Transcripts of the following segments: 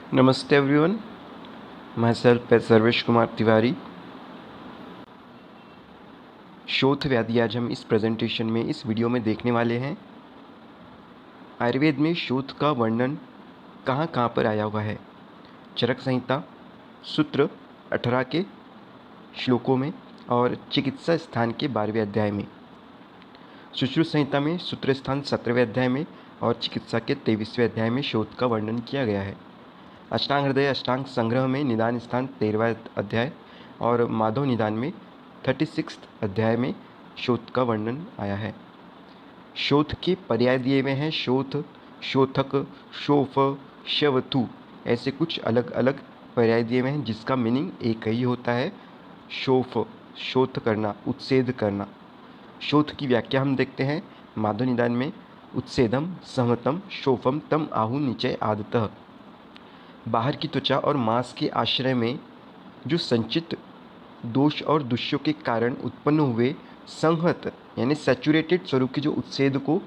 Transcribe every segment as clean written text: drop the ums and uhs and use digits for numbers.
नमस्ते everyone, my self है सर्वेश कुमार तिवारी। शोथ व्याधि आज हम इस प्रेजेंटेशन में इस वीडियो में देखने वाले हैं। आयुर्वेद में शोथ का वर्णन कहाँ कहाँ पर आया हुआ है। चरक संहिता सूत्र 18 के श्लोकों में और चिकित्सा स्थान के 12वें अध्याय में। सुश्रुत संहिता में सूत्र स्थान 17वें अध्याय में और चिकित्सा के 23वें अध्याय में शोथ का वर्णन किया गया है। अष्टांग हृदय अष्टांग संग्रह में निदान स्थान 13वां अध्याय और माधव निदान में 36 अध्याय में शोथ का वर्णन आया है। शोथ के पर्याय दिए हुए हैं शोथ, शोथक, शोफ, शवथु, ऐसे कुछ अलग अलग पर्याय दिए हुए हैं जिसका मीनिंग एक ही होता है, शोफ, शोथ करना, उत्सेद करना। शोथ की व्याख्या हम देखते हैं माधव निदान में, उत्सेदम सहमतम शोफम तम आहु निचय आदतः। बाहर की त्वचा और मांस के आश्रय में जो संचित दोष और दुष्यों के कारण उत्पन्न हुए संहत यानी सैचुरेटेड स्वरूप के जो उत्सेद को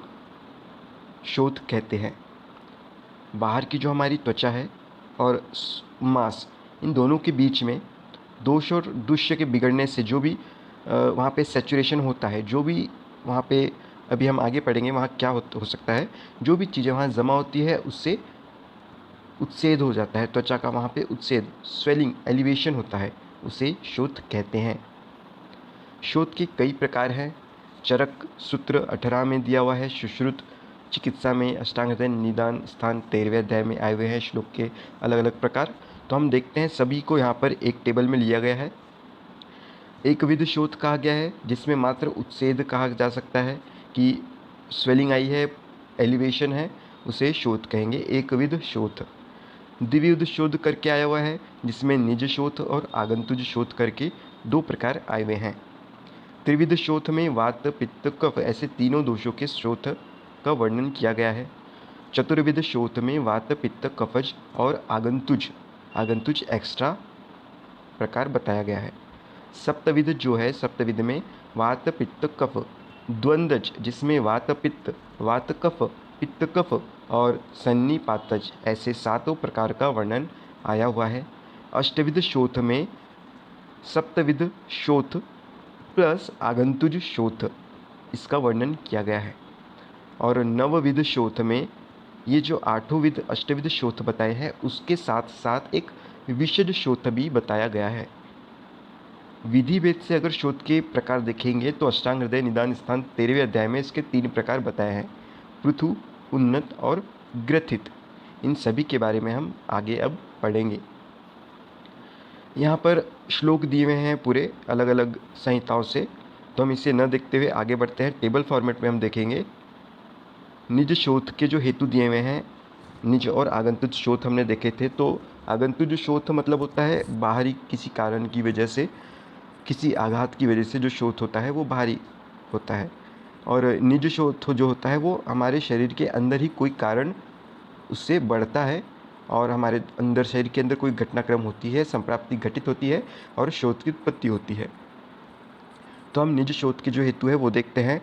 शोथ कहते हैं। बाहर की जो हमारी त्वचा है और मांस, इन दोनों के बीच में दोष और दुष्य के बिगड़ने से जो भी वहाँ पे सैचुरेशन होता है, जो भी वहाँ पे अभी हम आगे पढ़ेंगे वहाँ क्या हो सकता है, जो भी चीज़ें वहाँ जमा होती है उससे उत्सेद हो जाता है, त्वचा का वहाँ पे उत्सेद, स्वेलिंग, एलिवेशन होता है, उसे शोथ कहते हैं। शोथ के कई प्रकार हैं। चरक सूत्र 18 में दिया हुआ है, सुश्रुत चिकित्सा में अष्टांग हृदय निदान स्थान 13वें अध्याय में आए हुए हैं श्लोक के अलग अलग प्रकार। तो हम देखते हैं सभी को यहाँ पर एक टेबल में लिया गया है। एक विध शोथ कहा गया है जिसमें मात्र उत्सेद कहा जा सकता है कि स्वेलिंग आई है, एलिवेशन है, उसे शोथ कहेंगे, एक विध शोथ। द्विविध शोध करके आया हुआ है जिसमें निज शोथ और आगंतुज शोथ करके दो प्रकार आए हुए हैं। त्रिविध शोथ में वात पित्त कफ ऐसे तीनों दोषों के शोथ का वर्णन किया गया है। चतुर्विध शोथ में वात पित्त कफज और आगंतुज, आगंतुज एक्स्ट्रा प्रकार बताया गया है। सप्तविध जो है, सप्तविध में वात पित्त कफ द्वंद्वज जिसमें वात कफ पित्त कफ और सन्निपातज ऐसे सातों प्रकार का वर्णन आया हुआ है। अष्टविध शोथ में सप्तविध शोथ प्लस आगंतुज शोथ इसका वर्णन किया गया है। और नवविध शोथ में ये जो आठों विध अष्टविध शोथ बताए हैं उसके साथ साथ एक विशद शोथ भी बताया गया है। विधि भेद से अगर शोथ के प्रकार देखेंगे तो अष्टांग हृदय निदान स्थान 13वें अध्याय में इसके 3 प्रकार बताए हैं, पृथु, उन्नत और ग्रथित। इन सभी के बारे में हम आगे अब पढ़ेंगे। यहाँ पर श्लोक दिए हुए हैं पूरे अलग अलग संहिताओं से, तो हम इसे न देखते हुए आगे बढ़ते हैं। टेबल फॉर्मेट में हम देखेंगे। निज शोथ के जो हेतु दिए हुए हैं, निज और आगंतुज शोथ हमने देखे थे। तो आगंतुज शोथ मतलब होता है बाहरी किसी कारण की वजह से, किसी आघात की वजह से जो शोथ होता है वो बाहरी होता है। और निज शोथ जो होता है वो हमारे शरीर के अंदर ही कोई कारण उससे बढ़ता है और हमारे अंदर शरीर के अंदर कोई घटनाक्रम होती है, संप्राप्ति घटित होती है और शोथ की उत्पत्ति होती है। तो हम निज शोथ के जो हेतु है वो देखते हैं।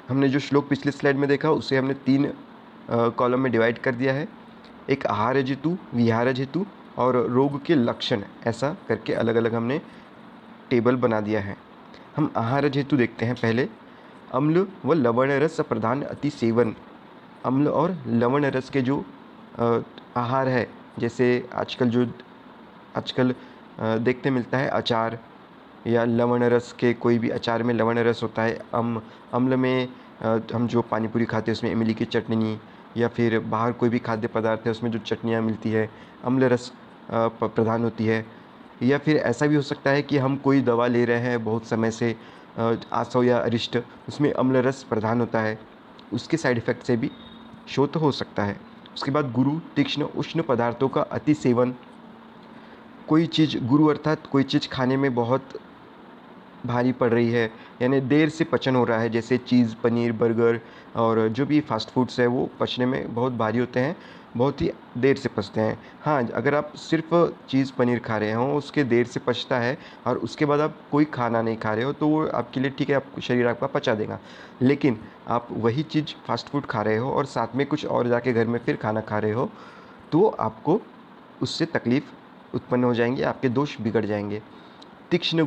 हमने जो श्लोक पिछले स्लाइड में देखा उसे हमने 3 कॉलम में डिवाइड कर दिया है। एक आहार हेतु, विहार हेतु और रोग के लक्षण, ऐसा करके अलग अलग हमने टेबल बना दिया है। हम आहार हेतु देखते हैं पहले। अम्ल व लवण रस प्रधान अति सेवन। अम्ल और लवण रस के जो आहार है, जैसे आजकल देखते मिलता है अचार या लवण रस के, कोई भी अचार में लवण रस होता है। अम्ल में हम जो पानी पूरी खाते हैं उसमें इमली की चटनी, या फिर बाहर कोई भी खाद्य पदार्थ है उसमें जो चटनियाँ मिलती है अम्ल रस प्रधान होती है। या फिर ऐसा भी हो सकता है कि हम कोई दवा ले रहे हैं बहुत समय से, आसव या अरिष्ट, उसमें अम्ल रस प्रधान होता है, उसके साइड इफ़ेक्ट से भी शोथ हो सकता है। उसके बाद गुरु, तीक्ष्ण, उष्ण पदार्थों का अति सेवन। कोई चीज़ गुरु अर्थात कोई चीज़ खाने में बहुत भारी पड़ रही है, यानी देर से पचन हो रहा है, जैसे चीज़, पनीर, बर्गर और जो भी फास्ट फूड्स है वो पचने में बहुत भारी होते हैं, बहुत ही देर से पचते हैं। हाँ, अगर आप सिर्फ चीज़ पनीर खा रहे हो उसके देर से पचता है और उसके बाद आप कोई खाना नहीं खा रहे हो तो वो आपके लिए ठीक है, आप शरीर आपका पचा देगा। लेकिन आप वही चीज़ फास्ट फूड खा रहे हो और साथ में कुछ और जाके घर में फिर खाना खा रहे हो तो आपको उससे तकलीफ़ उत्पन्न हो जाएंगी, आपके दोष बिगड़ जाएंगे। तीक्ष्ण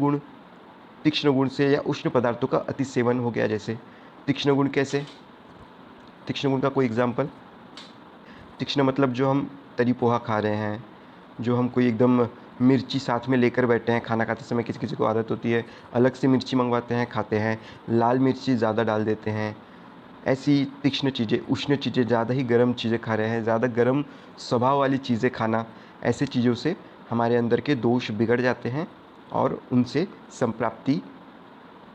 गुण से या उष्ण पदार्थों का अति सेवन हो गया। जैसे तीक्ष्ण गुण कैसे, तीक्ष्ण गुण का कोई एग्जाम्पल? तीक्ष्ण मतलब जो हम तरी पोहा खा रहे हैं, जो हम कोई एकदम मिर्ची साथ में लेकर बैठे हैं, खाना खाते समय किसी किसी को आदत होती है अलग से मिर्ची मंगवाते हैं, खाते हैं, लाल मिर्ची ज़्यादा डाल देते हैं, ऐसी तीक्ष्ण चीज़ें, उष्ण चीज़ें, ज़्यादा ही गर्म चीज़ें खा रहे हैं, ज़्यादा गर्म स्वभाव वाली चीज़ें खाना, ऐसे चीज़ों से हमारे अंदर के दोष बिगड़ जाते हैं और उनसे संप्राप्ति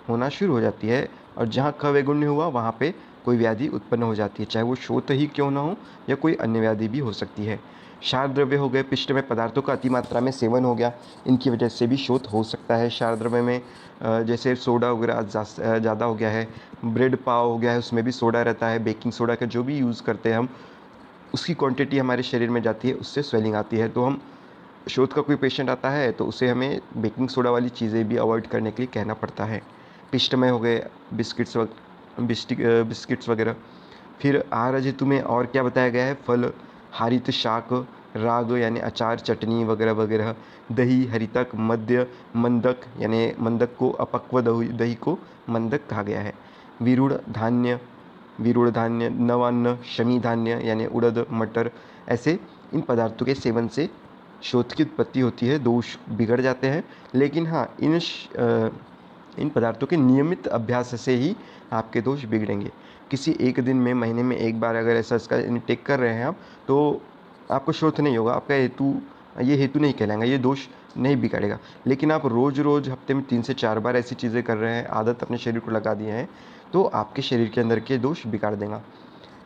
होना शुरू हो जाती है। और जहाँ ख वैगुण्य हुआ वहाँ पे कोई व्याधि उत्पन्न हो जाती है, चाहे वो शोथ ही क्यों ना हो या कोई अन्य व्याधि भी हो सकती है। क्षार द्रव्य हो गए, पिष्ट में पदार्थों का अति मात्रा में सेवन हो गया, इनकी वजह से भी शोथ हो सकता है। क्षार द्रव्य में जैसे सोडा वगैरह ज़्यादा हो गया है, ब्रेड पाव हो गया है, उसमें भी सोडा रहता है, बेकिंग सोडा का जो भी यूज़ करते हैं हम, उसकी क्वांटिटी हमारे शरीर में जाती है, उससे स्वेलिंग आती है। तो हम शोथ का कोई पेशेंट आता है तो उसे हमें बेकिंग सोडा वाली चीज़ें भी अवॉइड करने के लिए कहना पड़ता है। पिष्टमय हो गए, बिस्किट्स वगैरह। फिर आहार हेतु में और क्या बताया गया है? फल, हरित शाक, राग यानी अचार, चटनी वगैरह वगैरह, दही, हरितक, मद्य, मंदक यानी मंदक को, अपक्व दही को मंदक कहा गया है। विरूढ़ धान्य, नवान्न, शमी धान्य यानी उड़द, मटर, ऐसे इन पदार्थों के सेवन से शोथ की उत्पत्ति होती है, दोष बिगड़ जाते हैं। लेकिन हाँ, इन पदार्थों के नियमित अभ्यास से ही आपके दोष बिगड़ेंगे। किसी एक दिन में, महीने में एक बार अगर ऐसा इसका इनटेक कर रहे हैं आप, तो आपको शोथ नहीं होगा, आपका ये हेतु नहीं कहलाएगा, ये दोष नहीं बिगड़ेगा। लेकिन आप रोज़ रोज़ हफ्ते में 3 से 4 बार ऐसी चीज़ें कर रहे हैं, आदत अपने शरीर को लगा दिए हैं, तो आपके शरीर के अंदर के दोष बिगाड़ देगा।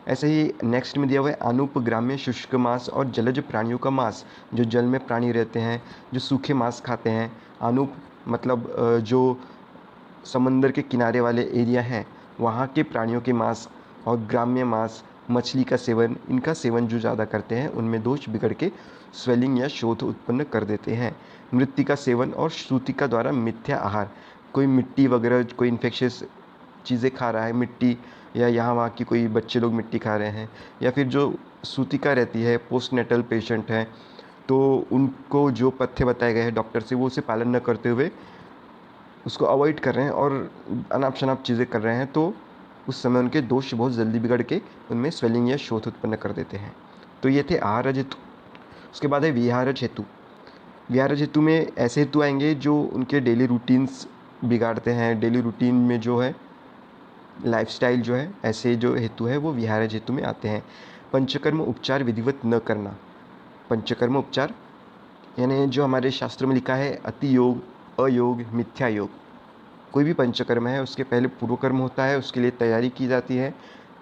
ऐसे ही नेक्स्ट में दिया हुआ है अनुप, ग्राम्य, शुष्क मांस और जलज प्राणियों का मांस, जो जल में प्राणी रहते हैं, जो सूखे मांस खाते हैं। अनुप मतलब जो समंदर के किनारे वाले एरिया हैं, वहाँ के प्राणियों के मांस, और ग्राम्य मांस, मछली का सेवन, इनका सेवन जो ज़्यादा करते हैं उनमें दोष बिगड़ के स्वेलिंग या शोथ उत्पन्न कर देते हैं। मृत्तिका सेवन और श्रुतिका द्वारा मिथ्या आहार, कोई मिट्टी वगैरह, कोई इन्फेक्शियस चीज़ें खा रहा है, मिट्टी, या यहाँ वहाँ की कोई बच्चे लोग मिट्टी खा रहे हैं, या फिर जो सूतिका रहती है, पोस्टनेटल पेशेंट हैं, तो उनको जो पथ्य बताए गए हैं डॉक्टर से, वो उसे पालन न करते हुए उसको अवॉइड कर रहे हैं और अनाप शनाप चीज़ें कर रहे हैं, तो उस समय उनके दोष बहुत जल्दी बिगड़ के उनमें स्वेलिंग या शोथ उत्पन्न कर देते हैं। तो ये थे आहारज हेतु। उसके बाद है विहारज हेतु। विहारज हेतु में ऐसे हेतु आएंगे जो उनके डेली रूटीन्स बिगाड़ते हैं, डेली रूटीन में जो है लाइफस्टाइल जो है, ऐसे जो हेतु है वो विहारज हेतु में आते हैं। पंचकर्म उपचार विधिवत न करना। पंचकर्म उपचार यानी जो हमारे शास्त्र में लिखा है अति योग, अयोग, मिथ्या योग। कोई भी पंचकर्म है उसके पहले पूर्व कर्म होता है, उसके लिए तैयारी की जाती है,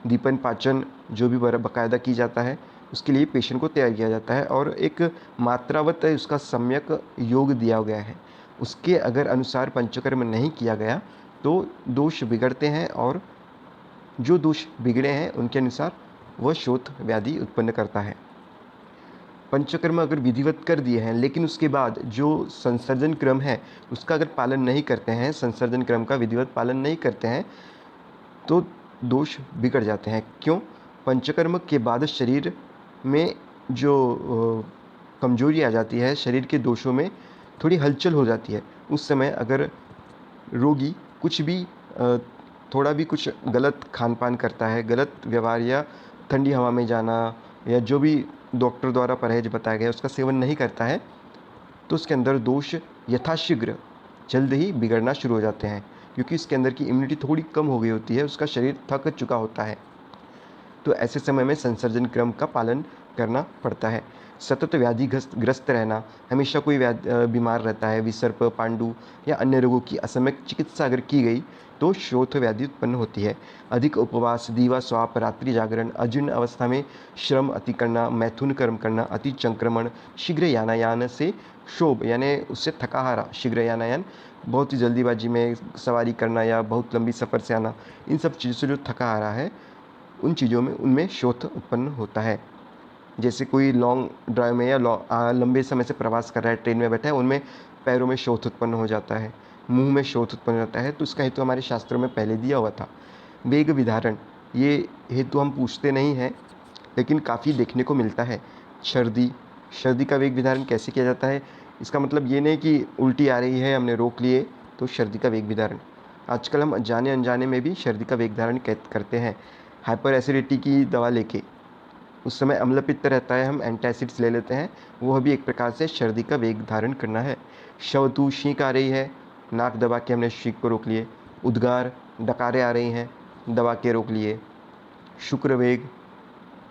दीपन पाचन जो भी बाकायदा की जाता है, उसके लिए पेशेंट को तैयार किया जाता है और एक मात्रावत उसका सम्यक योग दिया गया है। उसके अगर अनुसार पंचकर्म नहीं किया गया तो दोष बिगड़ते हैं, और जो दोष बिगड़े हैं उनके अनुसार वह शोथ व्याधि उत्पन्न करता है। पंचकर्म अगर विधिवत कर दिए हैं लेकिन उसके बाद जो संसर्जन क्रम है उसका अगर पालन नहीं करते हैं, संसर्जन क्रम का विधिवत पालन नहीं करते हैं, तो दोष बिगड़ जाते हैं। क्यों? पंचकर्म के बाद शरीर में जो कमजोरी आ जाती है, शरीर के दोषों में थोड़ी हलचल हो जाती है। उस समय अगर रोगी कुछ भी थोड़ा भी कुछ गलत खान पान करता है, गलत व्यवहार या ठंडी हवा में जाना या जो भी डॉक्टर द्वारा परहेज बताया गया उसका सेवन नहीं करता है, तो उसके अंदर दोष यथाशीघ्र जल्द ही बिगड़ना शुरू हो जाते हैं, क्योंकि इसके अंदर की इम्यूनिटी थोड़ी कम हो गई होती है, उसका शरीर थक चुका होता है। तो ऐसे समय में संसर्जन क्रम का पालन करना पड़ता है। सतत व्याधि ग्रस्त रहना, हमेशा कोई बीमार रहता है, विसर्प, पांडु या अन्य रोगों की असमयक चिकित्सा अगर की गई तो शोथ व्याधि उत्पन्न होती है। अधिक उपवास, दीवा स्वाप, रात्रि जागरण, अजीर्ण अवस्था में श्रम अति करना, मैथुन कर्म करना, अति संक्रमण, शीघ्र यानायान से क्षोभ यानी उससे थका हारा, शीघ्र यानायान बहुत ही जल्दीबाजी में सवारी करना या बहुत लंबी सफ़र से आना, इन सब चीज़ों से जो थका हारा है उन चीज़ों में उनमें शोथ उत्पन्न होता है। जैसे कोई लॉन्ग ड्राइव में या लंबे समय से प्रवास कर रहा है, ट्रेन में बैठा है, उनमें पैरों में शोथ उत्पन्न हो जाता है, मुंह में शोथ उत्पन्न होता है, तो इसका हेतु हमारे शास्त्रों में पहले दिया हुआ था। वेग विधारण, ये हेतु हम पूछते नहीं हैं लेकिन काफ़ी देखने को मिलता है। सर्दी, सर्दी का वेग निर्धारण कैसे किया जाता है? इसका मतलब ये नहीं कि उल्टी आ रही है हमने रोक लिए तो सर्दी का वेग निर्धारण। आजकल हम जाने अनजाने में भी सर्दी का वेग निर्धारण करते हैं हाइपर एसिडिटी की दवा लेके। उस समय अम्ल पित्त रहता है, हम एंटासिड्स ले लेते हैं, वह भी एक प्रकार से सर्दी का वेग धारण करना है। शवतु छींक आ रही है, नाक दबा के हमने छींक को रोक लिए। उद्गार डकारें आ रही हैं, दबा के रोक लिए। शुक्र वेग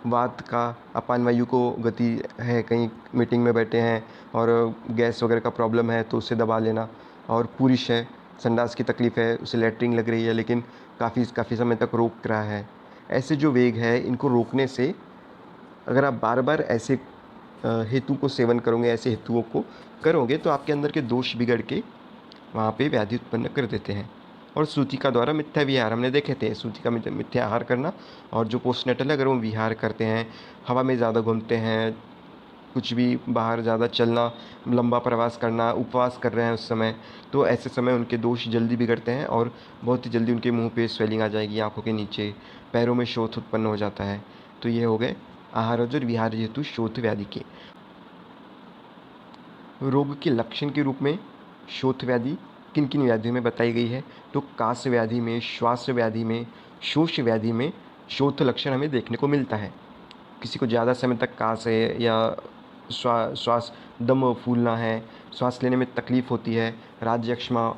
वात का अपान वायु को गति है, कहीं मीटिंग में बैठे हैं और गैस वगैरह का प्रॉब्लम है तो उसे दबा लेना। और पुरुष है, संडास की तकलीफ़ है, उसे लैट्रिन लग रही है लेकिन काफ़ी समय तक रोक रहा है। ऐसे जो वेग है इनको रोकने से अगर आप बार बार ऐसे हेतु को सेवन करोगे, ऐसे हेतुओं को करोगे तो आपके अंदर के दोष बिगड़ के वहाँ पे व्याधि उत्पन्न कर देते हैं। और सूतिका द्वारा मिथ्या विहार हमने देखे थे, सूतिका मिथ्या आहार करना। और जो पोस्टनेटल है अगर वो विहार करते हैं, हवा में ज़्यादा घूमते हैं, कुछ भी बाहर ज़्यादा चलना, लंबा प्रवास करना, उपवास कर रहे हैं उस समय, तो ऐसे समय उनके दोष जल्दी बिगड़ते हैं और बहुत ही जल्दी उनके मुंह पे स्वेलिंग आ जाएगी, आंखों के नीचे, पैरों में शोथ उत्पन्न हो जाता है। तो ये हो गए आहारज और विहार हेतु शोथ व्याधि के। रोग के लक्षण के रूप में शोथ व्याधि किन किन व्याधियों में बताई गई है? तो कास व्याधि में, श्वास व्याधि में, शोष व्याधि में शोथ लक्षण हमें देखने को मिलता है। किसी को ज़्यादा समय तक कास है या श्वास दम फूलना है, श्वास लेने में तकलीफ़ होती है, राज्यक्षमा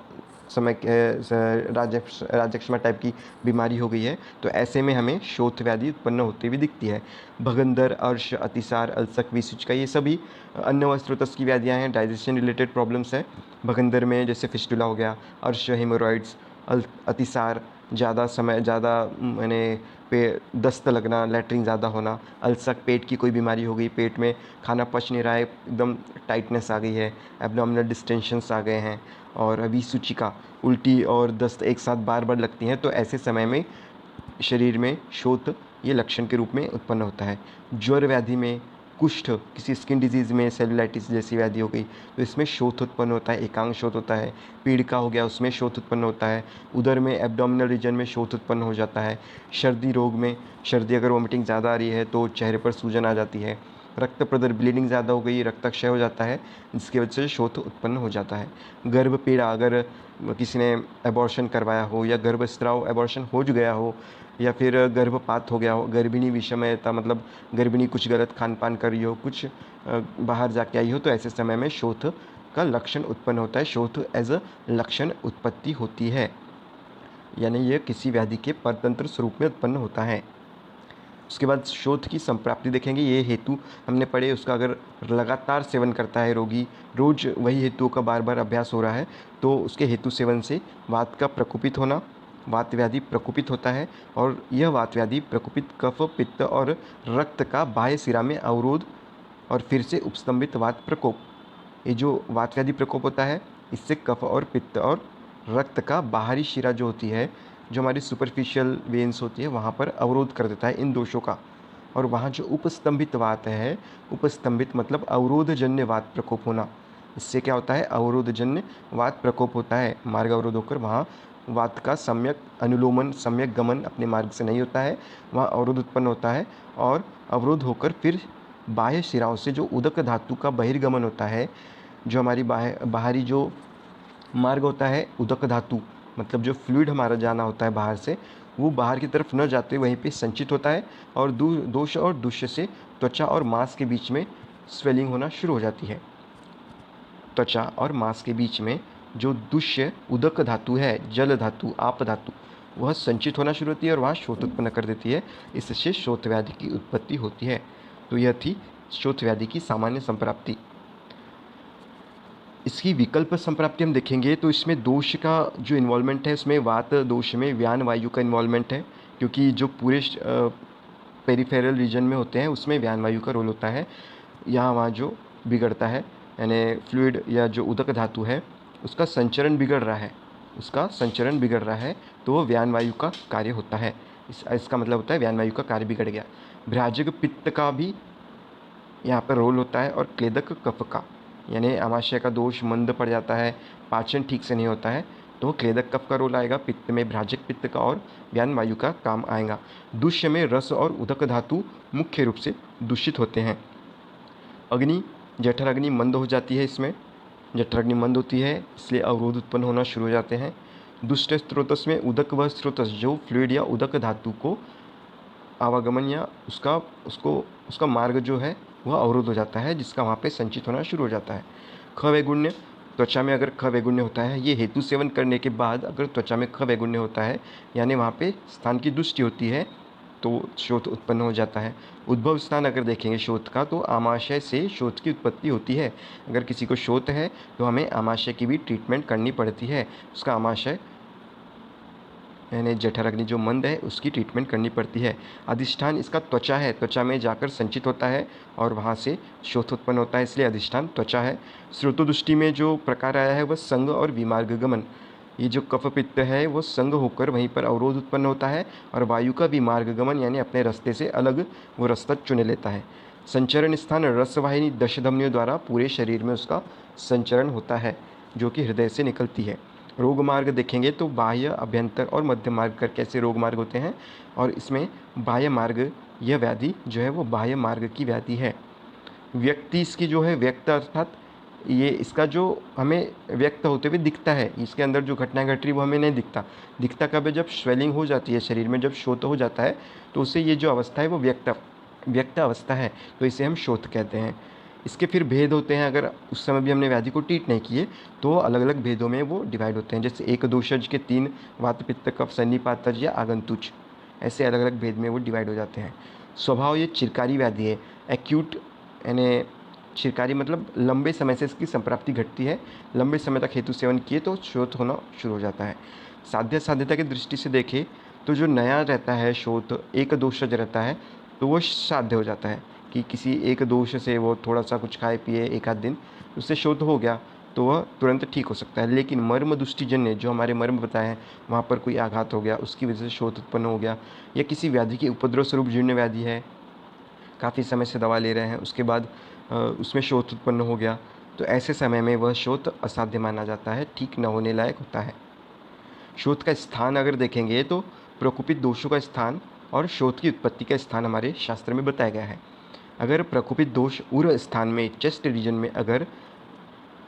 राज्यक्षमा टाइप की बीमारी हो गई है, तो ऐसे में हमें शोथ व्याधि उत्पन्न होती हुई दिखती है। भगंदर, अर्श, अतिसार, अल्सक, विसूचिका ये सभी अन्न व स्रोतस की व्याधियाँ हैं, डाइजेशन रिलेटेड प्रॉब्लम्स है। भगंदर में जैसे फिस्टुला हो गया, अर्श हेमोरॉइड्स, अतिसार ज़्यादा मैंने पे दस्त लगना, लैट्रिन ज़्यादा होना। अल्सक पेट की कोई बीमारी हो गई, पेट में खाना पच नहीं रहा है, एकदम टाइटनेस आ गई है, एब्डोमिनल डिस्टेंशंस आ गए हैं। और विसूचिका उल्टी और दस्त एक साथ बार बार लगती हैं, तो ऐसे समय में शरीर में शोथ ये लक्षण के रूप में उत्पन्न होता है। ज्वर व्याधि में, कुष्ठ, किसी स्किन डिजीज़ में, सेलुलाइटिस जैसी व्याधि हो गई तो इसमें शोथ उत्पन्न होता है, एकांग शोथ होता है। पीड़िका हो गया, उसमें शोथ उत्पन्न होता है। उदर में, एब्डोमिनल रीजन में शोथ उत्पन्न हो जाता है। सर्दी रोग में, सर्दी अगर वोमिटिंग ज़्यादा आ रही है तो चेहरे पर सूजन आ जाती है। रक्त प्रदर ब्लीडिंग ज़्यादा हो गई, रक्तक्षय हो जाता है, जिसकी वजह से शोथ उत्पन्न हो जाता है। गर्भ पीड़ा, अगर किसी ने एबॉर्शन करवाया हो या गर्भस्राव एबॉर्शन हो गया हो या फिर गर्भपात हो गया हो, गर्भिणी विषमयता मतलब गर्भिणी कुछ गलत खान पान कर रही हो, कुछ बाहर जाके आई हो, तो ऐसे समय में शोथ का लक्षण उत्पन्न होता है। शोथ एज अ लक्षण उत्पत्ति होती है, यानी यह किसी व्याधि के परतंत्र स्वरूप में उत्पन्न होता है। उसके बाद शोथ की संप्राप्ति देखेंगे। ये हेतु हमने पढ़े, उसका अगर लगातार सेवन करता है रोगी, रोज वही हेतुओं का बार बार अभ्यास हो रहा है, तो उसके हेतु सेवन से वात का प्रकोपित होना, वात व्याधि प्रकोपित होता है। और यह वात व्याधि प्रकोपित कफ, पित्त और रक्त का बाह्य सिरा में अवरोध और फिर से उपस्तंभित वात प्रकोप, ये जो वात व्याधि प्रकोप होता है, इससे कफ और पित्त और रक्त का बाहरी शिरा जो होती है, जो हमारी सुपरफिशियल वेन्स होती है, वहाँ पर अवरोध कर देता है इन दोषों का। और वहाँ जो उपस्तंभित वात है, उपस्तंभित मतलब अवरोधजन्य वात प्रकोप होना, इससे क्या होता है, अवरोधजन्य वात प्रकोप होता है। मार्ग अवरोध होकर वहाँ वात का सम्यक अनुलोमन, सम्यक गमन अपने मार्ग से नहीं होता है, वहाँ अवरोध उत्पन्न होता है। और अवरोध होकर फिर बाह्य शिराओं से जो उदक धातु का बहिर्गमन होता है, जो हमारी बाहरी जो मार्ग होता है उदक धातु, मतलब जो फ्लूइड हमारा जाना होता है बाहर से, वो बाहर की तरफ न जाते वहीं पे संचित होता है। और दोष और दुष्य से त्वचा और मांस के बीच में स्वेलिंग होना शुरू हो जाती है। त्वचा और मांस के बीच में जो दुष्य उदक धातु है, जल धातु, आप धातु, वह संचित होना शुरू होती है और वहाँ शोथ उत्पन्न कर देती है। इससे शोथ व्याधि की उत्पत्ति होती है। तो यह थी शोथ व्याधि की सामान्य संप्राप्ति। इसकी विकल्प संप्राप्ति हम देखेंगे तो इसमें दोष का जो इन्वॉल्वमेंट है, उसमें वात दोष में व्यान वायु का इन्वॉल्वमेंट है, क्योंकि जो पूरे पेरिफेरल रीजन में होते हैं उसमें व्यान वायु का रोल होता है। यहाँ वहाँ जो बिगड़ता है, यानी फ्लूइड या जो उदक धातु है उसका संचरण बिगड़ रहा है, तो वो व्यान वायु का कार्य होता है। इसका मतलब होता है व्यान वायु का कार्य बिगड़ गया। भ्राजक पित्त का भी यहाँ पर रोल होता है, और क्लेदक कफ का, यानी आमाशय का दोष मंद पड़ जाता है, पाचन ठीक से नहीं होता है, तो क्लेदक कफ का रोल आएगा। पित्त में भ्राजक पित्त का और व्यान वायु का काम आएगा। दुष्य में रस और उदक धातु मुख्य रूप से दूषित होते हैं। अग्नि, जठराग्नि मंद हो जाती है। इसमें जठराग्नि मंद होती है, इसलिए अवरोध उत्पन्न होना शुरू हो जाते हैं। दुष्ट स्रोतस में उदक वह स्रोतस जो फ्लूइड या उदक धातु को आवागमन या उसका मार्ग जो है वह अवरोध हो जाता है, जिसका वहाँ पे संचित होना शुरू हो जाता है। खवैगुण्य, त्वचा में अगर खवैगुण्य होता है, ये हेतु सेवन करने के बाद अगर त्वचा में खवैगुण्य होता है यानी वहाँ पे स्थान की दुष्टि होती है तो शोथ उत्पन्न हो जाता है। उद्भव स्थान अगर देखेंगे शोथ का तो आमाशय से शोथ की उत्पत्ति होती है। अगर किसी को शोथ है तो हमें आमाशय की भी ट्रीटमेंट करनी पड़ती है। उसका आमाशय यानी जठराग्नि जो मंद है उसकी ट्रीटमेंट करनी पड़ती है। अधिष्ठान इसका त्वचा है, त्वचा में जाकर संचित होता है और वहाँ से शोथ उत्पन्न होता है, इसलिए अधिष्ठान त्वचा है। स्रोतोदृष्टि में जो प्रकार आया है वह संग और विमार्ग गमन। ये जो कफ पित्त है वो संग होकर वहीं पर अवरोध उत्पन्न होता है और वायु का विमार्ग गमन यानी अपने रास्ते से अलग वो रास्ता चुन लेता है। संचरण स्थान रसवाहिनी दशधमनियों द्वारा पूरे शरीर में उसका संचरण होता है जो कि हृदय से निकलती है। रोग मार्ग देखेंगे तो बाह्य, अभ्यंतर और मध्य मार्ग करके ऐसे रोग मार्ग होते हैं और इसमें बाह्य मार्ग, यह व्याधि जो है वो बाह्य मार्ग की व्याधि है। व्यक्ति इसकी जो है व्यक्त अर्थात ये इसका जो हमें व्यक्त होते हुए दिखता है, इसके अंदर जो घटनाएं घट रही वो हमें नहीं दिखता कब है, जब स्वेलिंग हो जाती है शरीर में, जब शोथ हो जाता है तो उससे ये जो अवस्था है वो व्यक्त अवस्था है, तो इसे हम शोथ कहते हैं। इसके फिर भेद होते हैं, अगर उस समय भी हमने व्याधि को ट्रीट नहीं किए तो अलग अलग भेदों में वो डिवाइड होते हैं। जैसे एक दोषज के 3 वात पित्त कफ सन्निपातज या आगंतुज, ऐसे अलग अलग भेद में वो डिवाइड हो जाते हैं। स्वभाव ये चिरकारी व्याधि है, एक्यूट यानी चिरकारी मतलब लंबे समय से इसकी संप्राप्ति घटती है, लंबे समय तक हेतु सेवन किए तो शोथ होना शुरू हो जाता है। साध्यता की दृष्टि से देखें तो जो नया रहता है शोथ, एक दोषज रहता है तो वो साध्य हो जाता है कि किसी एक दोष से वो थोड़ा सा कुछ खाए पिए एक आध दिन उससे शोथ हो गया तो वह तुरंत ठीक हो सकता है। लेकिन मर्म दुष्टिजन्य जो हमारे मर्म बताए हैं वहाँ पर कोई आघात हो गया, उसकी वजह से शोथ उत्पन्न हो गया, या किसी व्याधि की उपद्रव स्वरूप जीर्ण व्याधि है, काफ़ी समय से दवा ले रहे हैं, उसके बाद उसमें शोथ उत्पन्न हो गया, तो ऐसे समय में वह शोथ असाध्य माना जाता है, ठीक न होने लायक होता है। शोथ का स्थान अगर देखेंगे तो प्रकोपित दोषों का स्थान और शोथ की उत्पत्ति का स्थान हमारे शास्त्र में बताया गया है। अगर प्रकोपित दोष उर स्थान में, चेस्ट रीजन में अगर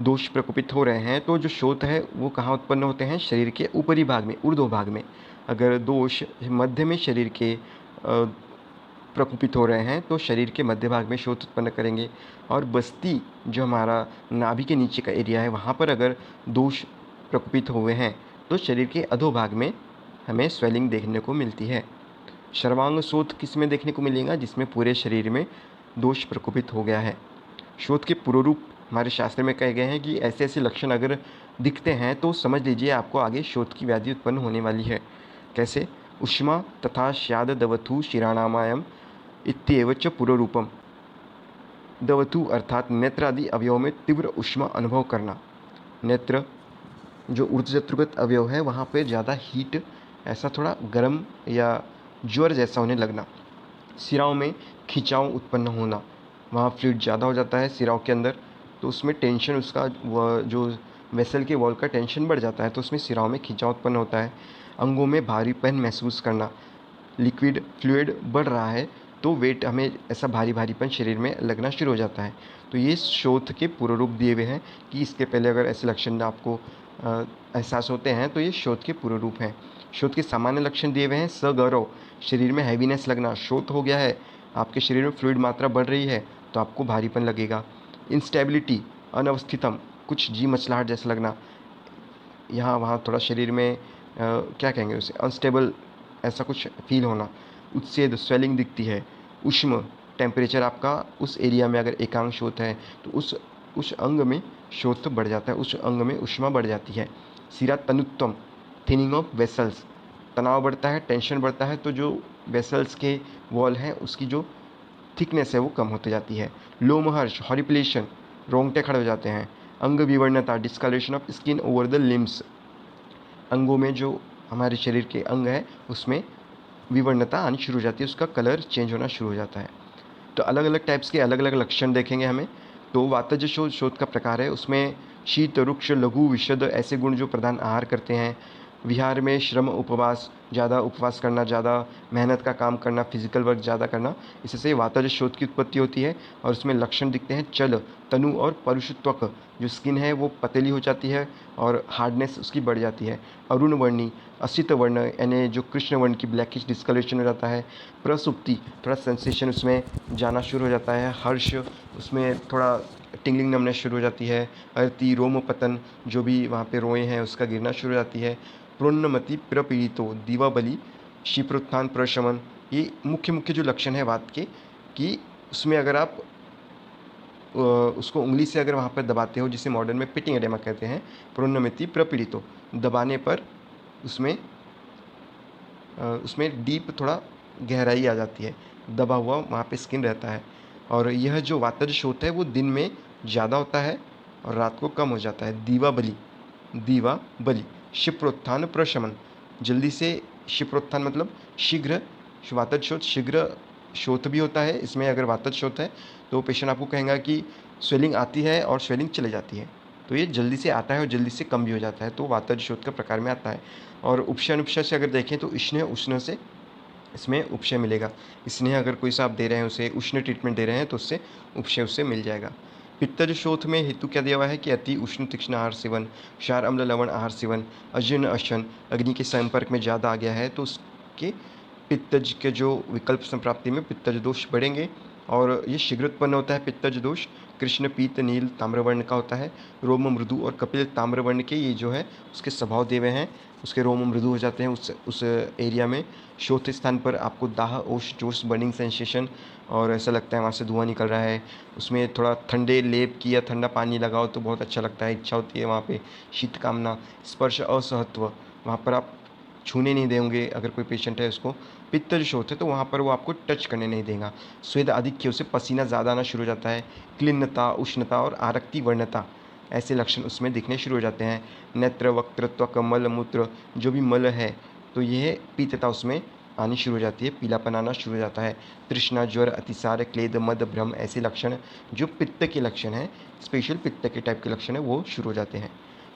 दोष प्रकोपित हो रहे हैं तो जो शोथ है वो कहाँ उत्पन्न होते हैं, शरीर के ऊपरी भाग में, ऊर्ध्व भाग में। अगर दोष मध्य में शरीर के प्रकोपित हो रहे हैं तो शरीर के मध्य भाग में शोथ उत्पन्न करेंगे। और बस्ती जो हमारा नाभि के नीचे का एरिया है वहाँ पर अगर दोष प्रकोपित हुए हैं तो शरीर के अधोभाग में हमें स्वेलिंग देखने को मिलती है। सर्वांग शोथ किस में देखने को मिलेगा, जिसमें पूरे शरीर में दोष प्रकोपित हो गया है। शोथ के पूर्वरूप हमारे शास्त्र में कहे गए हैं कि ऐसे ऐसे लक्षण अगर दिखते हैं तो समझ लीजिए आपको आगे शोथ की व्याधि उत्पन्न होने वाली है। कैसे, उष्मा तथा स्याद दवथु शिराणामायम इत्येव च पूर्वरूपम। दवथु अर्थात नेत्र आदि अवयव में तीव्र उष्मा अनुभव करना। नेत्र जो ऊर्ध्वजत्रुगत अवयव है वहाँ पर ज़्यादा हीट, ऐसा थोड़ा गर्म या ज्वर जैसा होने लगना। सिराओं में खिंचाव उत्पन्न होना, वहाँ फ्लूइड ज़्यादा हो जाता है सिराओं के अंदर तो उसमें टेंशन, उसका वह जो वेसल के वॉल का टेंशन बढ़ जाता है तो उसमें सिराओं में खिंचाव उत्पन्न होता है। अंगों में भारीपन महसूस करना, लिक्विड फ्लूइड बढ़ रहा है तो वेट हमें ऐसा भारी भारीपन शरीर में लगना शुरू हो जाता है। तो ये शोथ के पूर्व रूप दिए हुए हैं कि इसके पहले अगर ऐसे लक्षण आपको एहसास होते हैं तो ये शोथ के पूर्व रूप हैं। शोथ के सामान्य लक्षण दिए हुए हैं, सगौरव, शरीर में हैवीनेस लगना, शोथ हो गया है, आपके शरीर में फ्लूइड मात्रा बढ़ रही है तो आपको भारीपन लगेगा। इंस्टेबिलिटी, अनवस्थितम, कुछ जी मचलाहट जैसा लगना, यहाँ वहाँ थोड़ा शरीर में क्या कहेंगे उसे, अनस्टेबल ऐसा कुछ फील होना। उत्सेद, स्वेलिंग दिखती है। उष्म, टेम्परेचर आपका उस एरिया में अगर एकांक शोथ है तो उस अंग में शोथ बढ़ जाता है, उस अंग में उष्मा बढ़ जाती है। सिरा तनुत्वम, थिनिंग ऑफ वेसल्स, तनाव बढ़ता है, टेंशन बढ़ता है तो जो वेसल्स के वॉल हैं उसकी जो थिकनेस है वो कम होती जाती है। लोमहर्ष, हॉरिपिलेशन, रोंगटे खड़े हो जाते हैं। अंग विवर्णता, discoloration of skin over the limbs, अंगों में जो हमारे शरीर के अंग है उसमें विवर्णता आनी शुरू हो जाती है, उसका कलर चेंज होना शुरू हो जाता है। तो अलग अलग टाइप्स के अलग अलग लक्षण देखेंगे हमें। तो वातज शोथ का प्रकार है, उसमें शीत, रुक्ष, लघु, विशद ऐसे गुण जो प्रधान आहार करते हैं विहार में श्रम उपवास, ज़्यादा उपवास करना, ज़्यादा मेहनत का काम करना, फिजिकल वर्क ज़्यादा करना, इससे वातज शोथ की उत्पत्ति होती है। और उसमें लक्षण दिखते हैं चल, तनु और परुष त्वक, जो स्किन है वो पतली हो जाती है और हार्डनेस उसकी बढ़ जाती है। अरुण वर्णी, असित वर्ण यानी जो कृष्ण वर्ण की ब्लैकिश डिस्कलरेशन हो जाता है। प्रसुप्ति, थोड़ा सेंसेशन उसमें जाना शुरू हो जाता है। हर्ष, उसमें थोड़ा टिंगलिंग नमनेस शुरू हो जाती है। अरति, रोम पतन, जो भी वहाँ पे रोए हैं उसका गिरना शुरू हो जाती है। प्रोन्नमति, प्रपीड़ितो, दीवाबली, शिप्रोत्थान, प्रशमन, ये मुख्य मुख्य जो लक्षण है वात के, कि उसमें अगर आप उसको उंगली से अगर वहाँ पर दबाते हो, जिसे मॉडर्न में पिटिंग एडेमा कहते हैं, प्रोन्नमति प्रपीड़ितो, दबाने पर उसमें उसमें डीप थोड़ा गहराई आ जाती है, दबा हुआ वहाँ पे स्किन रहता है। और यह जो वातज शोथ है वो दिन में ज़्यादा होता है और रात को कम हो जाता है। दीवा बलि, दीवा बलि, क्षिप्रोत्थान प्रशमन, जल्दी से, क्षिप्रोत्थान मतलब शीघ्र, वातज शोथ शीघ्र शोथ भी होता है इसमें। अगर वातज शोथ है तो पेशेंट आपको कहेगा कि स्वेलिंग आती है और स्वेलिंग चली जाती है, तो ये जल्दी से आता है और जल्दी से कम भी हो जाता है, तो वातज शोथ का प्रकार में आता है। और उपशय अनुपशय से अगर देखें तो स्नेह उष्ण से इसमें उपशय मिलेगा। स्नेह अगर कोई सा आप दे रहे हैं उसे, उष्ण ट्रीटमेंट दे रहे हैं तो उससे उपशय उससे मिल जाएगा। पित्तज शोथ में हेतु क्या दिया हुआ है कि अति उष्ण तीक्ष्ण आहार सेवन, क्षार अम्ल लवण आहार सेवन, अजीर्ण अशन, अग्नि के संपर्क में ज़्यादा आ गया है तो उसके पित्तज के जो विकल्प संप्राप्ति में पित्तज दोष बढ़ेंगे और ये शीघ्र उत्पन्न होता है। पित्तज दोष कृष्ण पीत नील ताम्रवर्ण का होता है। रोम मृदु और कपिल ताम्रवर्ण के, ये जो है उसके स्वभाव देवे हैं, उसके रोम मृदु हो जाते हैं उस एरिया में। शोथ स्थान पर आपको दाह, ओश, जोश, बर्निंग सेंसेशन और ऐसा लगता है वहाँ से धुआं निकल रहा है। उसमें थोड़ा ठंडे लेप की या ठंडा पानी लगाओ तो बहुत अच्छा लगता है, इच्छा होती है वहाँ पे शीत कामना। स्पर्श असहत्व, वहाँ पर आप छूने नहीं देंगे अगर कोई पेशेंट है उसको। पित्तज शोथ है तो वहाँ पर वो आपको टच करने नहीं देगा। स्वेद आधिक्य, उसे पसीना ज़्यादा आना शुरू हो जाता है। क्लिन्नता, उष्णता और आरक्ति वर्णता, ऐसे लक्षण उसमें दिखने शुरू हो जाते हैं। नेत्र, वक्त्र, त्वक, मल मूत्र, जो भी मल है तो यह पीतता उसमें आनी शुरू हो जाती है, पीलापन आना शुरू हो जाता है। तृष्णा, ज्वर, अतिसार, क्लेद, मद, भ्रम, ऐसे लक्षण जो पित्त के लक्षण हैं, स्पेशल पित्त के टाइप के लक्षण है, वो शुरू हो जाते हैं।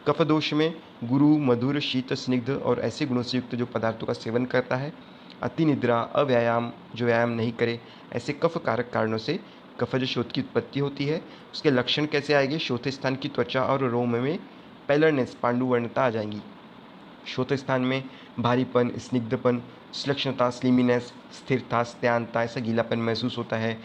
कफ दोष में गुरु, मधुर, शीत, स्निग्ध और ऐसे गुणों से युक्त जो पदार्थों का सेवन करता है। अति निद्रा, अव्यायाम, जो व्यायाम नहीं करे, ऐसे कफ कारक कारणों से कफज शोथ की उत्पत्ति होती है। उसके लक्षण कैसे आएंगे? शोथ स्थान की त्वचा और रोम में पेलरनेस, पांडुवर्णता आ जाएंगी। शोथ स्थान में भारीपन, स्निग्धपन, श्लक्षणता, स्लिमीनेस, स्थिरता, स्त्यांता, ऐसा गीलापन महसूस होता है।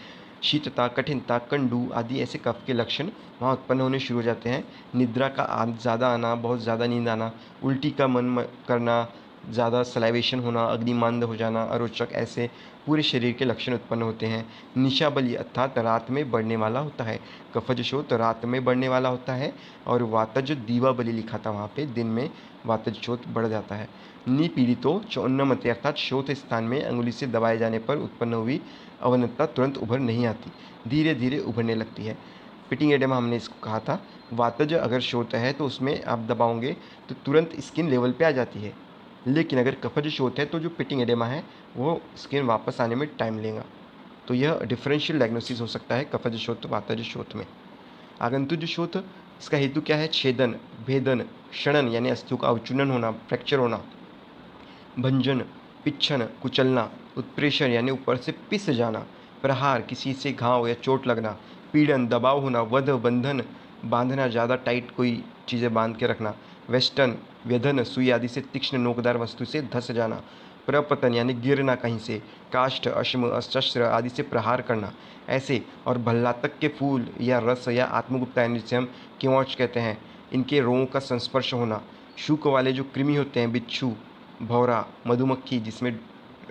शीतता, कठिनता, कंडू आदि ऐसे कफ के लक्षण वहाँ उत्पन्न होने शुरू हो जाते हैं। निद्रा का ज़्यादा आना, बहुत ज़्यादा नींद आना, उल्टी का मन करना, ज़्यादा सलाइवेशन होना, अग्निमांद हो जाना, अरोचक, ऐसे पूरे शरीर के लक्षण उत्पन्न होते हैं। निशाबली अर्थात रात में बढ़ने वाला होता है। कफज शोथ रात में बढ़ने वाला होता है और वातज दीवा बलि लिखा था वहाँ पे, दिन में वातज शोथ बढ़ जाता है। निपीड़ितो चौन्नमते अर्थात शोथ स्थान में अंगुली से दबाए जाने पर उत्पन्न हुई अवनतता तुरंत उभर नहीं आती, धीरे धीरे उभरने लगती है। पिटिंग एडेमा हमने इसको कहा था। वातज अगर शोथ है तो उसमें आप दबाओगे तो तुरंत स्किन लेवल पे आ जाती है, लेकिन अगर कफज शोथ है तो जो पिटिंग एडेमा है वो स्किन वापस आने में टाइम लेगा। तो यह डिफरेंशियल डायग्नोसिस हो सकता है कफज शोथ वातज शोथ में। आगंतुज शोथ, इसका हेतु क्या है? छेदन, भेदन, क्षणन यानी अस्थियों का अवचूर्णन होना, फ्रैक्चर होना। भंजन, पिच्छन, कुचलना। उत्प्रेषण यानी ऊपर से पिस जाना। प्रहार, किसी से घाव या चोट लगना। पीड़न, दबाव होना। वध, बंधन, बांधना, ज़्यादा टाइट कोई चीज़ें बांध के रखना। वेस्टर्न, व्यधन, सुई आदि से तीक्ष्ण नोकदार वस्तु से धस जाना। प्रपतन यानी गिरना कहीं से। काष्ठ, अश्म, शस्त्र आदि से प्रहार करना, ऐसे। और भल्लातक के फूल या रस या आत्मगुप्ता यानी जिसे हम किवाच कहते हैं, इनके रोगों का संस्पर्श होना। शूक वाले जो कृमि होते हैं, बिच्छू, भौरा, मधुमक्खी जिसमें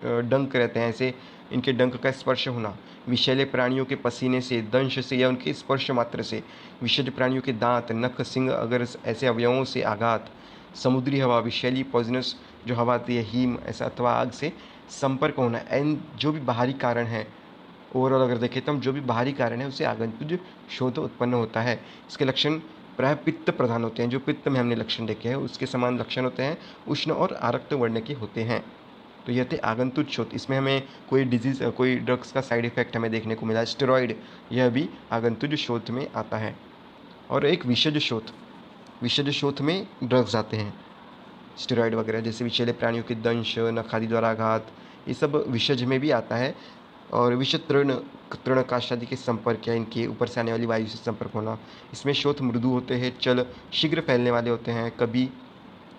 डंक रहते हैं, ऐसे इनके डंक का स्पर्श होना। विषैले प्राणियों के पसीने से, दंश से या उनके स्पर्श मात्र से। विषैले प्राणियों के दांत, नख, सिंग अगर ऐसे अवयवों से आघात। समुद्री हवा, विषैली पॉइजनस जो हवा आती है, हीम ऐसा, अथवा आग से संपर्क होना। एंड जो भी बाहरी कारण है, ओवरऑल अगर देखें तो हम जो भी बाहरी कारण है उससे आगंतुज शोथ उत्पन्न होता है। इसके लक्षण प्राय पित्त प्रधान होते हैं, जो पित्त में हमने लक्षण देखे हैं उसके समान लक्षण होते हैं, उष्ण और आरक्त वर्ण के होते हैं। तो यह थे आगंतुज शोथ। इसमें हमें कोई डिजीज़, कोई ड्रग्स का साइड इफेक्ट हमें देखने को मिला, स्टेरॉइड, यह भी आगंतुज शोथ में आता है। और एक विषज शोथ, विषज शोथ में ड्रग्स आते हैं। स्टेरॉयड वगैरह, जैसे विषैले प्राणियों के दंश, नखादि द्वारा आघात, ये सब विषज में भी आता है। और विषद तृणकाष्ठ आदि के संपर्क या इनके ऊपर से आने वाली वायु से संपर्क होना, इसमें शोथ मृदु होते हैं, चल शीघ्र फैलने वाले होते हैं, कभी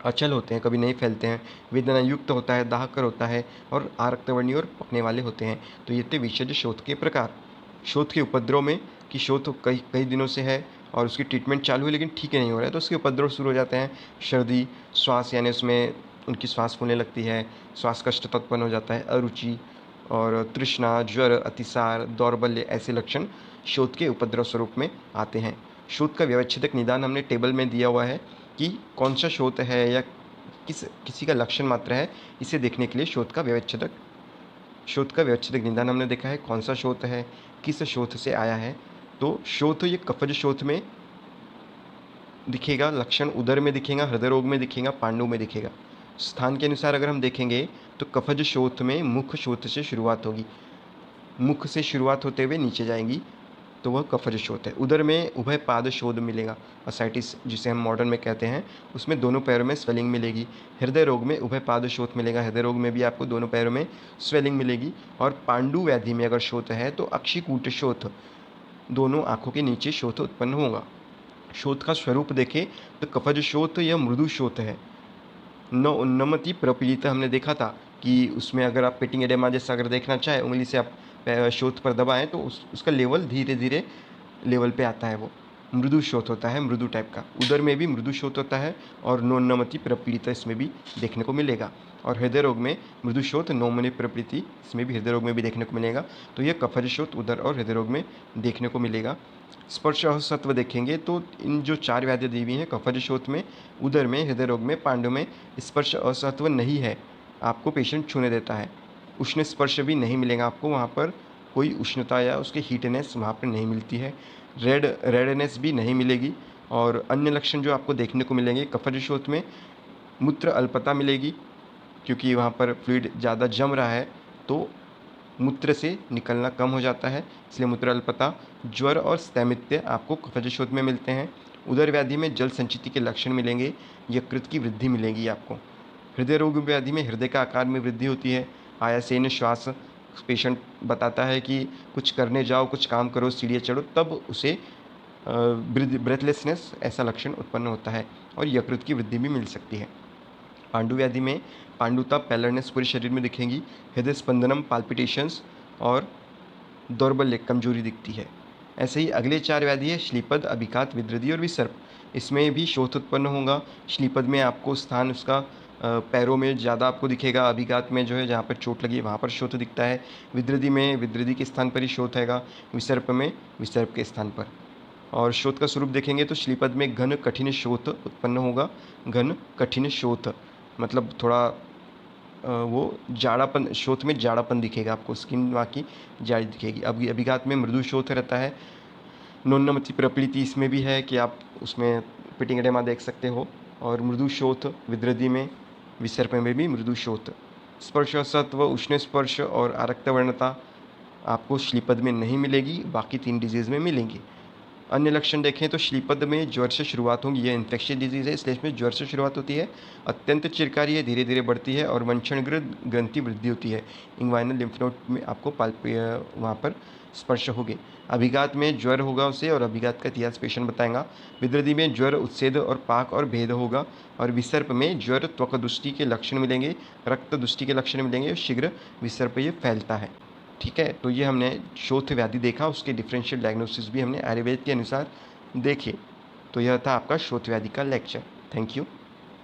अचल होते हैं, कभी नहीं फैलते हैं, वेदना युक्त होता है, दाहकर होता है और आरक्तवर्णीय और पकने वाले होते हैं। तो ये थे विषज शोथ के प्रकार। शोथ के उपद्रव में कि शोथ कई कई दिनों से है और उसकी ट्रीटमेंट चालू है लेकिन ठीक नहीं हो रहा है, तो उसके उपद्रव शुरू हो जाते हैं। सर्दी, श्वास यानी उसमें उनकी श्वास फूलने लगती है, श्वास कष्ट उत्पन्न हो जाता है, अरुचि और तृष्णा, ज्वर, अतिसार, दौर्बल्य, ऐसे लक्षण शोथ के उपद्रव स्वरूप में आते हैं। शोथ का व्यवच्छेदक निदान हमने टेबल में दिया हुआ है कि कौन सा शोथ है या किसी का लक्षण मात्र है, इसे देखने के लिए शोथ का व्यवच्छेदक निदान हमने देखा है, कौन सा शोथ है, किस शोथ से आया है। तो शोथ ये कफज शोथ में दिखेगा, लक्षण उदर में दिखेगा, हृदय रोग में दिखेगा, पांडु में दिखेगा। स्थान के अनुसार अगर हम देखेंगे तो कफज शोथ में मुख शोथ से शुरुआत होगी, मुख से शुरुआत होते हुए नीचे जाएंगी, तो वह कफज शोथ है। उदर में उभय पाद शोथ मिलेगा, असाइटिस जिसे हम मॉडर्न में कहते हैं, उसमें दोनों पैरों में स्वेलिंग मिलेगी। हृदय रोग में उभय पाद शोथ मिलेगा, हृदय रोग में भी आपको दोनों पैरों में स्वेलिंग मिलेगी। और पांडु व्याधि में अगर शोथ है तो अक्षिकूट शोथ, दोनों आँखों के नीचे शोथ उत्पन्न होगा। शोथ का स्वरूप देखें तो कफज शोथ यह मृदु शोथ है। न उन्नमति प्रपीड़ित हमने देखा था कि उसमें अगर आप पेटिंग एडेमा जैसा अगर देखना चाहें, उंगली से आप शोथ पर दबाएं तो उसका लेवल धीरे धीरे लेवल पे आता है, वो मृदु शोथ होता है, मृदु टाइप का। उदर में भी मृदु शोथ होता है और नोन्नमति प्रपीड़ित इसमें भी देखने को मिलेगा। और हृदय रोग में मृदु शोथ, नोमनि प्रपीड़िति, इसमें भी हृदय रोग में भी देखने को मिलेगा। तो यह कफज शोथ उदर और हृदय रोग में देखने को मिलेगा। स्पर्श असत्व देखेंगे तो इन जो 4 व्याधियाँ दी हुई हैं, कफज शोथ में, उदर में, हृदय रोग में, पांडु में स्पर्श असत्व नहीं है, आपको पेशेंट छूने देता है। उष्ण स्पर्श भी नहीं मिलेगा आपको, वहाँ पर कोई उष्णता या उसकी हीटनेस वहाँ पर नहीं मिलती है। रेडनेस भी नहीं मिलेगी। और अन्य लक्षण जो आपको देखने को मिलेंगे कफज शोथ में, मूत्र अल्पता मिलेगी, क्योंकि वहाँ पर फ्लूइड ज़्यादा जम रहा है तो मूत्र से निकलना कम हो जाता है, इसलिए मूत्र अल्पता। ज्वर और स्थैमित्य आपको कफज शोथ में मिलते हैं। उदर व्याधि में जल संचिति के लक्षण मिलेंगे, यकृत की वृद्धि मिलेगी आपको। हृदय रोग व्याधि में हृदय का आकार में वृद्धि होती है, आयासेन श्वास, पेशेंट बताता है कि कुछ करने जाओ, कुछ काम करो, सीढ़ियाँ चढ़ो, तब उसे ब्रेथलेसनेस ऐसा लक्षण उत्पन्न होता है और यकृत की वृद्धि भी मिल सकती है। पांडु व्याधि में पांडुता, पैलरनेस पूरे शरीर में दिखेंगी, हृदय स्पंदनम, पाल्पिटेशंस और दौर्बल्य, कमजोरी दिखती है। ऐसे ही अगले 4 व्याधि है श्लीपद, अभिघात, विद्रदी और विसर्प। इसमें भी शोथ उत्पन्न होगा। श्लीपद में आपको स्थान उसका पैरों में ज़्यादा आपको दिखेगा, अभिघात में जो है जहाँ पर चोट लगी है वहाँ पर शोथ दिखता है, विद्रदी में विद्रदी के स्थान पर ही शोथ आएगा, विसर्प में विसर्प के स्थान पर। और शोथ का स्वरूप देखेंगे तो श्लीपद में घन कठिन शोथ उत्पन्न होगा। घन कठिन शोथ मतलब थोड़ा वो जाड़ापन, शोथ में जाड़ापन दिखेगा आपको, स्किन वहाँ की जाड़ी दिखेगी। अब अभिघात में मृदु शोथ रहता है। नोन्नमति प्रपीड़िति इसमें भी है कि आप उसमें पिटिंग एडेमा देख सकते हो। और मृदु शोथ विद्रदी में, विसर्प में भी मृदु शोथ। स्पर्श सत्व, उष्ण स्पर्श और आरक्तवर्णता आपको श्लीपद में नहीं मिलेगी, बाकी 3 डिजीज़ में मिलेंगी। अन्य लक्षण देखें तो श्लीपद में ज्वर से शुरुआत होगी, यह इन्फेक्शियस डिजीज़ है इसलिए इसमें ज्वर से शुरुआत होती है, अत्यंत चिरकारी है, धीरे धीरे बढ़ती है और वंशण ग्रंथि वृद्धि होती है। इंग्वाइनल लिम्फ नोड में आपको वहाँ पर स्पर्श होगी। अभिघात में ज्वर होगा उसे, और अभिघात का इतिहास पेशेंट बताएगा। विद्रदी में ज्वर, उत्सेद और पाक और भेद होगा। और विसर्प में ज्वर, त्वक दुष्टि के लक्षण मिलेंगे, रक्त दुष्टि के लक्षण मिलेंगे, शीघ्र विसर्प ये फैलता है। ठीक है, तो ये हमने शोथ व्याधि देखा, उसके डिफरेंशियल डायग्नोसिस भी हमने आयुर्वेद के अनुसार देखे। तो यह था आपका शोथ व्याधि का लेक्चर। Thank you.